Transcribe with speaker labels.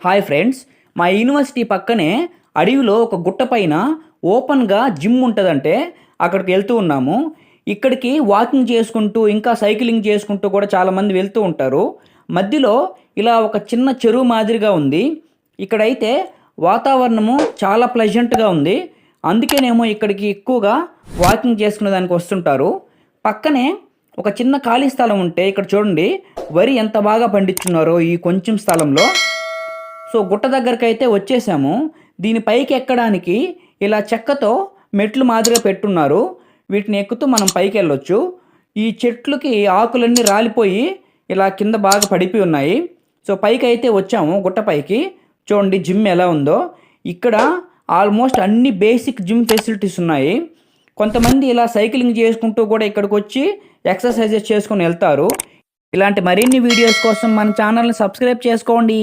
Speaker 1: Hi friends, మా university పక్కనే అడవిలో ఒక గుట్ట పైన ఓపెన్గా జిమ్ ఉంటుందంటే అక్కడికి వెళ్తూ ఉన్నాము. ఇక్కడికి వాకింగ్ చేసుకుంటూ ఇంకా సైక్లింగ్ చేసుకుంటూ కూడా చాలామంది వెళ్తూ ఉంటారు. మధ్యలో ఇలా ఒక చిన్న చెరువు మాదిరిగా ఉంది. ఇక్కడైతే వాతావరణము చాలా ప్లెజెంట్గా ఉంది. అందుకేనేమో ఇక్కడికి ఎక్కువగా వాకింగ్ చేసుకునే దానికి వస్తుంటారు. పక్కనే ఒక చిన్న ఖాళీ స్థలం ఉంటే ఇక్కడ చూడండి, వరి ఎంత బాగా పండించున్నారో ఈ కొంచెం స్థలంలో. సో గుట్ట దగ్గరకైతే వచ్చేసాము. దీని పైకి ఎక్కడానికి ఇలా చెక్కతో మెట్లు మాదిరిగా పెట్టున్నారు. వీటిని ఎక్కుతూ మనం పైకి వెళ్ళొచ్చు. ఈ చెట్లకి ఆకులన్నీ రాలిపోయి ఇలా కింద బాగా పడిపోయి ఉన్నాయి. సో పైకి అయితే వచ్చాము. గుట్ట పైకి చూడండి జిమ్ ఎలా ఉందో. ఇక్కడ ఆల్మోస్ట్ అన్ని బేసిక్ జిమ్ ఫెసిలిటీస్ ఉన్నాయి. కొంతమంది ఇలా సైక్లింగ్ చేసుకుంటూ కూడా ఇక్కడికి వచ్చి ఎక్సర్సైజెస్ చేసుకొని వెళ్తారు. ఇలాంటి మరిన్ని వీడియోస్ కోసం మన ఛానల్ని సబ్స్క్రైబ్ చేసుకోండి.